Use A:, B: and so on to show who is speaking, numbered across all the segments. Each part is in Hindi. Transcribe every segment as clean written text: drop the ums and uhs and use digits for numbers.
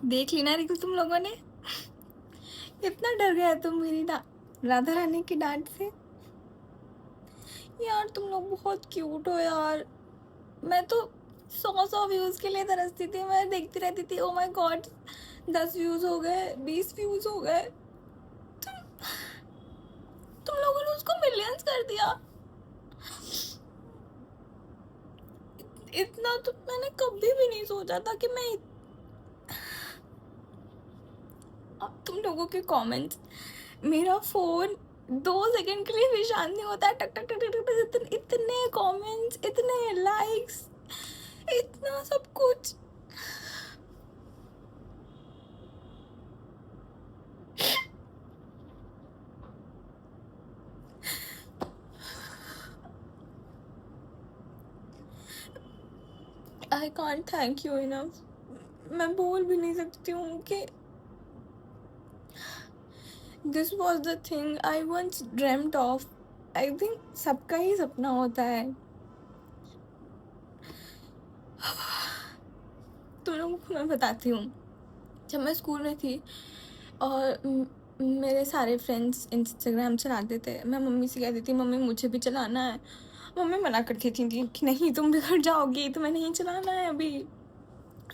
A: देख ली ना रील तुम लोगों ने? इतना डर गया तुम मेरी राधा रानी की डांट से? यार तुम लोग बहुत क्यूट हो यार। मैं तो 100 व्यूज के लिए तरसती थी, मैं देखती रहती थी। ओ माय गॉड, 10 व्यूज हो गए, 20 व्यूज हो गए। तुम लोगों ने उसको मिलियंस कर दिया। इतना तो मैंने कभी भी नहीं सोचा था कि मैं अब तुम लोगों के कमेंट्स, मेरा फोन 2 सेकंड के लिए भी शांत नहीं होता। टक टक टक टक टक, इतने कमेंट्स, इतने लाइक्स, इतना सब कुछ। I can't thank you enough. मैं बोल भी नहीं सकती हूँ कि this was the thing I once dreamed of. I think सबका ही सपना होता है। तुम लोगों को मैं बताती हूँ, जब मैं स्कूल में थी और मेरे सारे फ्रेंड्स इंस्टाग्राम चलाते थे, मैं मम्मी से कहती थी मम्मी मुझे भी चलाना है। मम्मी मना करती थी कि नहीं तुम बिगड़ जाओगी, तुम्हें नहीं चलाना है अभी।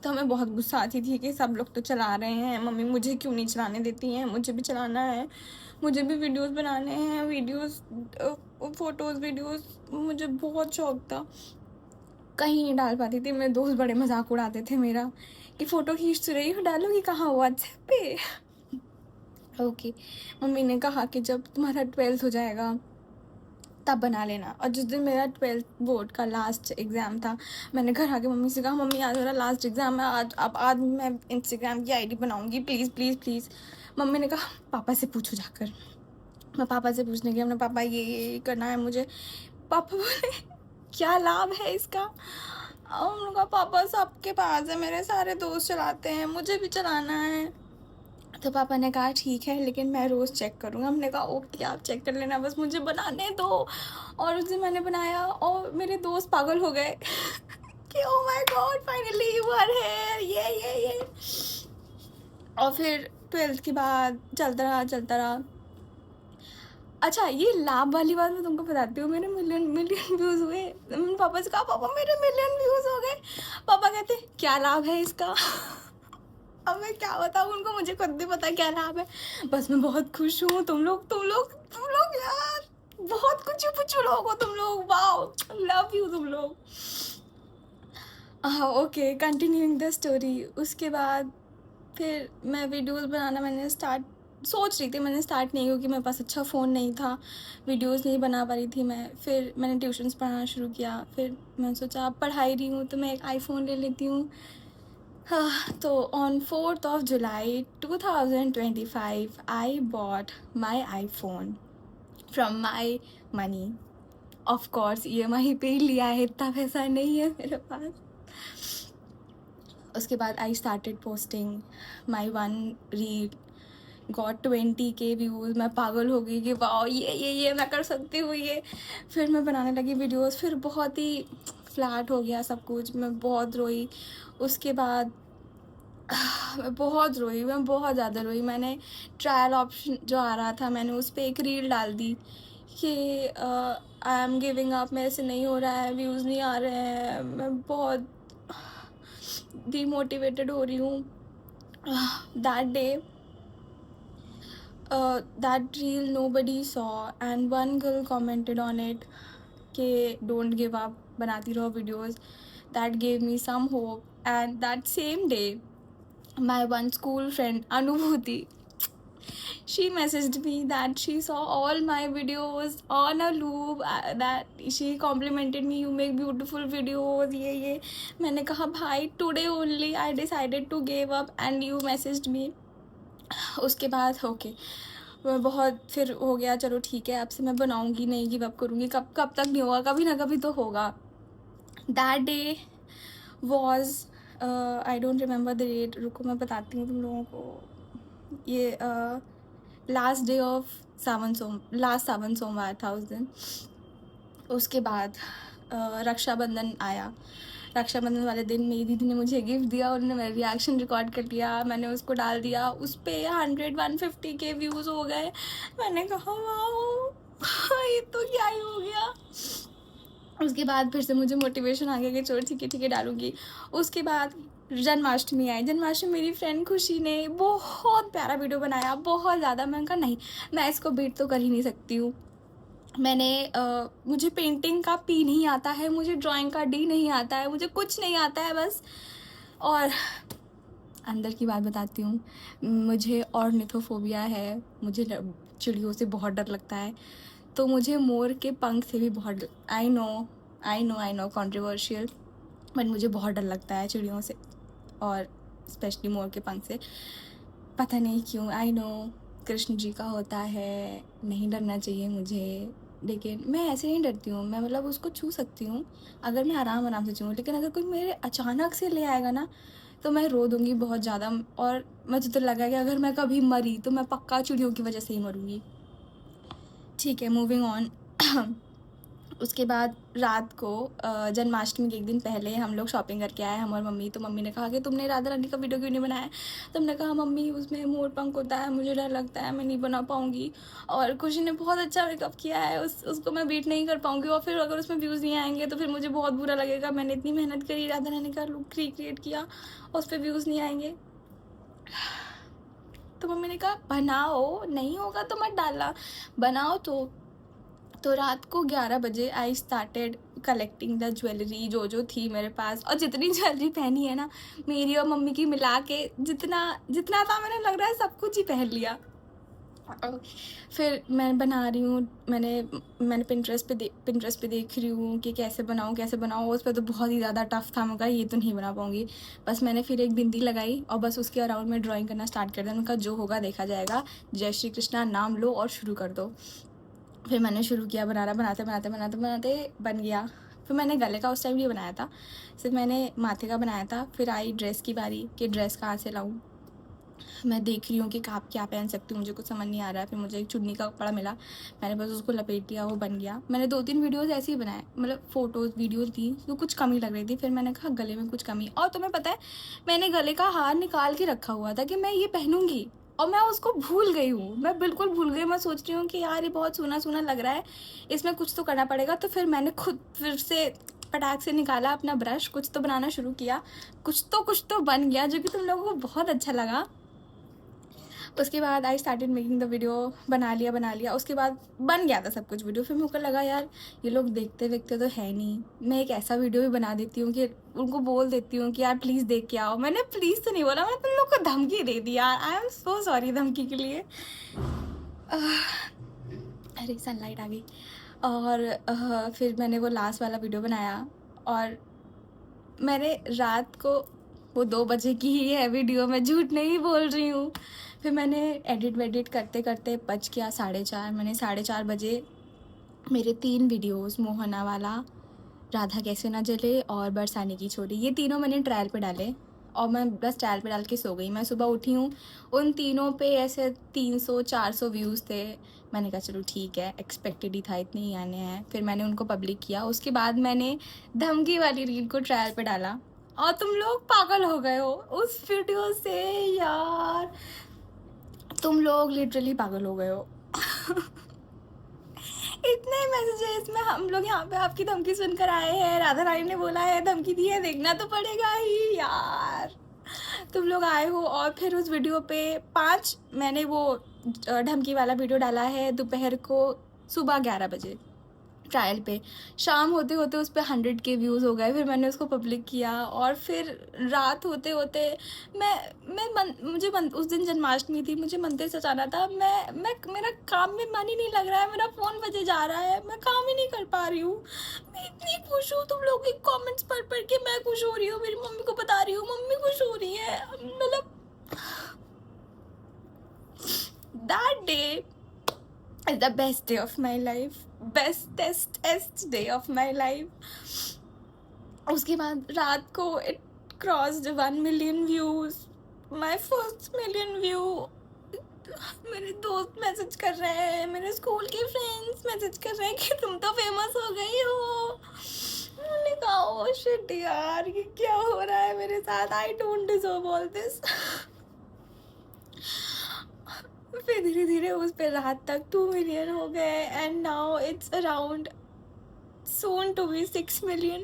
A: तो हमें बहुत गुस्सा आती थी कि सब लोग तो चला रहे हैं, मम्मी मुझे क्यों नहीं चलाने देती हैं, मुझे भी चलाना है, मुझे भी वीडियोस बनाने हैं, वीडियोस, फोटोज़ वीडियोस। मुझे बहुत शौक था, कहीं नहीं डाल पाती थी। मेरे दोस्त बड़े मजाक उड़ाते थे मेरा कि फ़ोटो खींच तो रही हो, डालोगी कहाँ व्हाट्सएप पे? ओके। मम्मी ने कहा कि जब तुम्हारा 12th हो जाएगा तब बना लेना। और जिस दिन मेरा 12th बोर्ड का लास्ट एग्ज़ाम था, मैंने घर आके मम्मी से कहा मम्मी आज मेरा लास्ट एग्ज़ाम है, आज मैं इंस्टाग्राम की आईडी बनाऊंगी, प्लीज़ प्लीज़ प्लीज़। मम्मी ने कहा पापा से पूछो जाकर। मैं पापा से पूछने गई, हमने पापा ये करना है मुझे। पापा बोले क्या लाभ है इसका? और उन्होंने कहा पापा सबके पास है, मेरे सारे दोस्त चलाते हैं, मुझे भी चलाना है। तो पापा ने कहा ठीक है, लेकिन मैं रोज़ चेक करूँगा। हमने कहा ओके आप चेक कर लेना, बस मुझे बनाने दो। और उस दिन मैंने बनाया और मेरे दोस्त पागल हो गए कि oh my God finally you are here, yay. और फिर 12th के बाद चलता रहा। अच्छा ये लाभ वाली बात मैं तुमको बताती हूँ, मेरे मिलियन मिलियन व्यूज़ हुए। मैंने पापा से कहा पापा मेरे मिलियन व्यूज़ हो गए। पापा कहते क्या लाभ है इसका? अब मैं क्या बताऊँ उनको, मुझे खुद भी पता क्या लाभ है। बस मैं बहुत खुश हूँ। तुम लोग यार बहुत कुछ पूछो लोग हो तुम लोग, वाओ लव यू तुम लोग। हाँ ओके, कंटिन्यूइंग द स्टोरी। उसके बाद फिर मैं वीडियोस बनाना मैंने सोच रही थी, मैंने स्टार्ट नहीं, क्योंकि मेरे पास अच्छा फ़ोन नहीं था, वीडियोस नहीं बना पा रही थी मैं। फिर मैंने ट्यूशन्स पढ़ाना शुरू किया। फिर मैंने सोचा अब पढ़ा ही रही हूँ तो मैं एक आईफ़ोन ले लेती हूँ। हाँ, तो on 4th of July 2025 I bought my iPhone from my money. Of course EMI पे ही लिया है, इतना पैसा नहीं है मेरे पास। उसके बाद I started posting my one reel, got 20K views. मैं पागल हो गई कि वाह ये मैं कर सकती हूँ ये। फिर मैं बनाने लगी वीडियोस, फिर बहुत ही फ्लैट हो गया सब कुछ, मैं बहुत रोई। उसके बाद मैं बहुत रोई, मैं बहुत ज़्यादा रोई। मैंने ट्रायल ऑप्शन जो आ रहा था, मैंने उस पर एक रील डाल दी कि आई एम गिविंग अप, मेरे से नहीं हो रहा है, व्यूज़ नहीं आ रहे हैं, मैं बहुत डीमोटिवेटेड हो रही हूँ। That day that reel nobody saw and one girl commented on it कि don't give up, बनाती रहो videos. That gave me some hope. And that same day my one school friend Anubhuti, she messaged me that she saw all my videos on a loop, that she complimented me, you make beautiful videos, ये मैंने कहा भाई today only I decided to give up and you messaged me. उसके बाद ओके मैं बहुत फिर हो गया, चलो ठीक है अब से मैं बनाऊंगी, नहीं गिव अप करूँगी। कब तक नहीं होगा, कभी ना कभी तो होगा। That day was, I don't remember the date, रुको मैं बताती हूँ तुम लोगों को। ये लास्ट डे ऑफ लास्ट सावन सोमवार था उस दिन। उसके बाद रक्षाबंधन आया। रक्षाबंधन वाले दिन मेरी दीदी ने मुझे गिफ्ट दिया, उन्होंने मेरा रिएक्शन रिकॉर्ड कर लिया, मैंने उसको डाल दिया, उस पर 100-150 के व्यूज़ हो गए। मैंने कहा वाह ये तो क्या ही हो गया। उसके बाद फिर से मुझे मोटिवेशन आ गया कि चलो ठीक है डालूंगी। उसके बाद जन्माष्टमी आई। जन्माष्टमी मेरी फ्रेंड खुशी ने बहुत प्यारा वीडियो बनाया, बहुत ज़्यादा। मैंने कहा नहीं, मैं इसको बीट तो कर ही नहीं सकती हूँ। मुझे पेंटिंग का पी नहीं आता है, मुझे ड्राइंग का डी नहीं आता है, मुझे कुछ नहीं आता है बस। और अंदर की बात बताती हूँ, मुझे ऑर्निथोफोबिया है, मुझे चिड़ियों से बहुत डर लगता है। तो मुझे मोर के पंख से भी बहुत आई नो कंट्रोवर्शियल, बट मुझे बहुत डर लगता है चिड़ियों से, और स्पेशली मोर के पंख से। पता नहीं क्यों। आई नो कृष्ण जी का होता है, नहीं डरना चाहिए मुझे, लेकिन मैं ऐसे नहीं डरती हूँ। मैं मतलब उसको छू सकती हूँ अगर मैं आराम से छूँ, लेकिन अगर कोई मेरे अचानक से ले आएगा ना तो मैं रो दूँगी बहुत ज़्यादा। और मुझे तो लगा कि अगर मैं कभी मरी तो मैं पक्का चिड़ियों की वजह से ही मरूँगी। ठीक है, मूविंग ऑन। उसके बाद रात को जन्माष्टमी के एक दिन पहले हम लोग शॉपिंग करके आए, हम और मम्मी। तो मम्मी ने कहा कि तुमने राधा रानी का वीडियो क्यों नहीं बनाया। तो हमने कहा मम्मी उसमें मोर पंख होता है, मुझे डर लगता है, मैं नहीं बना पाऊँगी। और खुशी ने बहुत अच्छा मेकअप किया है, उसको मैं बीट नहीं कर पाऊँगी, और फिर अगर उसमें व्यूज़ नहीं आएंगे तो फिर मुझे बहुत बुरा लगेगा। मैंने इतनी मेहनत करी, राधा रानी का लुक रिक्रिएट किया और उस पर व्यूज़ नहीं आएंगे। तो मम्मी ने कहा बनाओ, नहीं होगा तो मत डालना, बनाओ। तो रात को 11 बजे I started collecting the jewellery जो थी मेरे पास। और जितनी ज्वेलरी पहनी है ना, मेरी और मम्मी की मिला के जितना जितना था, मैंने लग रहा है सब कुछ ही पहन लिया। फिर मैं बना रही हूँ, मैंने पिंटरेस्ट पे देख रही हूँ कि कैसे बनाऊँ। उस पर तो बहुत ही ज़्यादा टफ था, मैं कहा ये तो नहीं बना पाऊँगी। बस मैंने फिर एक बिंदी लगाई और बस उसके अराउंड में ड्राइंग करना स्टार्ट कर दिया। मैंने कहा जो होगा देखा जाएगा, जय श्री कृष्णा नाम लो और शुरू कर दो। फिर मैंने शुरू किया बनाना, बनाते बन गया। फिर मैंने गले का उस टाइम नहीं बनाया था, सिर्फ मैंने माथे का बनाया था। फिर आई ड्रेस की बारी कि ड्रेस कहाँ से लाऊं। मैं देख रही हूँ कि आप क्या पहन सकती हूँ, मुझे कुछ समझ नहीं आ रहा है। फिर मुझे एक चुन्नी का कपड़ा मिला, मैंने बस उसको लपेट दिया, वो बन गया। मैंने 2-3 वीडियोज़ ऐसे ही बनाए, मतलब फ़ोटोज़ वीडियोज़ थी तो कुछ कमी लग रही थी। फिर मैंने कहा गले में कुछ कमी। और तुम्हें पता है, मैंने गले का हार निकाल के रखा हुआ था कि मैं ये पहनूंगी, और मैं उसको भूल गई हूँ, मैं बिल्कुल भूल गई। मैं सोच रही हूँ कि यार ये बहुत सूना लग रहा है, इसमें कुछ तो करना पड़ेगा। तो फिर मैंने खुद फिर से पटाख से निकाला अपना ब्रश, कुछ तो बनाना शुरू किया, कुछ तो बन गया, जो कि तुम लोगों को बहुत अच्छा लगा। उसके बाद I started making the video, बना लिया। उसके बाद बन गया था सब कुछ वीडियो। फिर मुझे लगा यार ये लोग देखते तो है नहीं, मैं एक ऐसा वीडियो भी बना देती हूँ कि उनको बोल देती हूँ कि यार प्लीज़ देख के आओ। मैंने प्लीज़ तो नहीं बोला, मैंने तुम लोग को धमकी दे दी यार। आई एम सो सॉरी धमकी के लिए। अरे सनलाइट आ गई। और फिर मैंने वो लास्ट वाला वीडियो बनाया, और मैंने रात को, वो 2 बजे की ही है वीडियो, मैं झूठ नहीं बोल रही हूँ। फिर मैंने एडिट वेडिट करते करते बज गया 4:30। मैंने 4:30 बजे मेरे 3 वीडियोस, मोहना वाला, राधा कैसे ना जले और बरसाने की छोरी, ये तीनों मैंने ट्रायल पे डाले, और मैं बस ट्रायल पे डाल के सो गई। मैं सुबह उठी हूँ, उन तीनों पे ऐसे 300-400 व्यूज़ थे। मैंने कहा चलो ठीक है, एक्सपेक्टेड ही था, इतने ही आने हैं। फिर मैंने उनको पब्लिक किया। उसके बाद मैंने धमकी वाली रील को ट्रायल पे डाला, और तुम लोग पागल हो गए हो उस वीडियो से यार, तुम लोग लिटरली पागल हो गए हो। इतने मैसेजेस में हम लोग यहाँ पे आपकी धमकी सुनकर आए हैं, राधा रानी ने बोला है, धमकी दी है, देखना तो पड़ेगा ही यार। तुम लोग आए हो। और फिर उस वीडियो पे 5 मैंने वो धमकी वाला वीडियो डाला है दोपहर को, सुबह 11 बजे ट्रायल पे। शाम होते होते उस पर 100 के व्यूज़ हो गए। फिर मैंने उसको पब्लिक किया, और फिर रात होते होते उस दिन जन्माष्टमी थी, मुझे मंदिर सजाना था। मेरा काम में मन ही नहीं लग रहा है, मेरा फ़ोन बजे जा रहा है, मैं काम ही नहीं कर पा रही हूँ। मैं इतनी खुश हूँ, तुम लोग के कमेंट्स पढ़ के मैं खुश हो रही हूँ, मेरी मम्मी को बता रही हूँ, मम्मी खुश हो रही है। मतलब that day is the best day of my life, bestest day of my life. उसके बाद रात को it crossed 1 million views, my first million view. मेरे दोस्त मैसेज कर रहे हैं, मेरे स्कूल के फ्रेंड्स मैसेज कर रहे हैं कि तुम तो फेमस हो गई हो। मैंने लगा ओ शिट यार, ये क्या हो रहा है मेरे साथ, I don't deserve all this. फिर धीरे धीरे उस पे रात तक 2 मिलियन हो गए, and now it's around soon to be 6 million.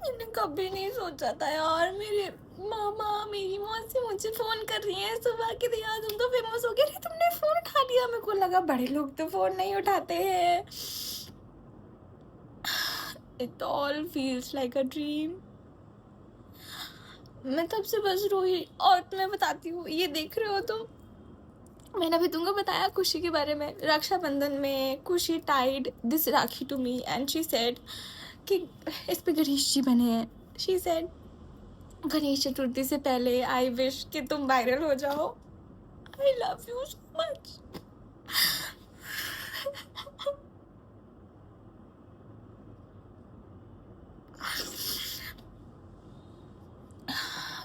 A: मैंने कभी नहीं सोचा था यार, मेरे मामा मेरी मौसी मुझे फोन कर रही है सुबह के दिया तुम तो फेमस हो गए, अरे तुमने फोन उठा लिया। मेरे को लगा बड़े लोग तो फोन नहीं उठाते हैं। It all feels like a dream. मैं तब से बस रोई। और तुम्हें बताती हूँ, ये देख रहे हो तो मैंने अभी तुमको बताया खुशी के बारे में। रक्षाबंधन में खुशी tied this rakhi to me and she said कि इस पे गणेश जी बने हैं। शी सेड गणेश चतुर्थी से पहले आई विश कि तुम वायरल हो जाओ। I love you so much.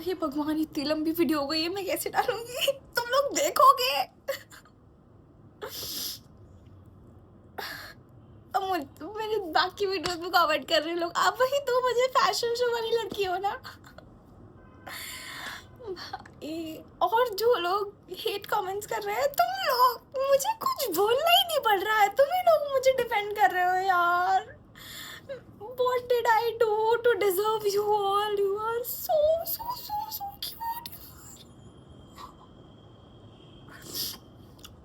A: ये भगवान, इतनी लंबी वीडियो हो गई है, मैं कैसे डालूंगी, तुम लोग देखोगे। मेरे बाकी वीडियोस में कमेंट कर रहे लोग, आप वही तो मुझे फैशन शो वाली लड़की हो ना। भाई, और जो लोग हेट कमेंट्स कर रहे हैं, तुम लोग, मुझे कुछ बोलना ही नहीं पड़ रहा है, तुम ही लोग मुझे डिफेंड कर रहे हो यार। What did I do to deserve you all? You are so cute.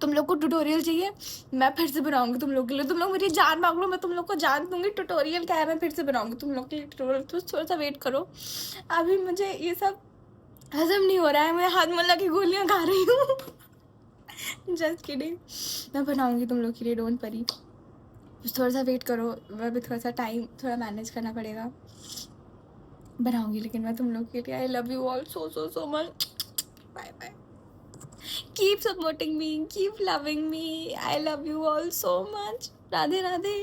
A: तुम लोग को ट्यूटोरियल चाहिए, मैं फिर से बनाऊंगी तुम लोग के लिए। तुम लोग मेरी जान मांग लो, मैं तुम लोग को जान दूंगी। ट्यूटोरियल क्या है, मैं फिर से बनाऊंगी तुम लोग के लिए ट्यूटोरियल। तो थोड़ा सा वेट करो, अभी मुझे ये सब हजम नहीं हो रहा है, मैं हाजमोला की गोलियां खा रही हूँ। जस्ट किडिंग, मैं बनाऊंगी तुम लोग के लिए, डोंट वरी। थोड़ा सा वेट करो, अभी थोड़ा सा टाइम थोड़ा मैनेज करना पड़ेगा, बनाऊंगी लेकिन मैं तुम लोग के लिए। I love you all so much. Bye bye. Keep supporting me, keep loving me. I love you all so much. Radhe Radhe.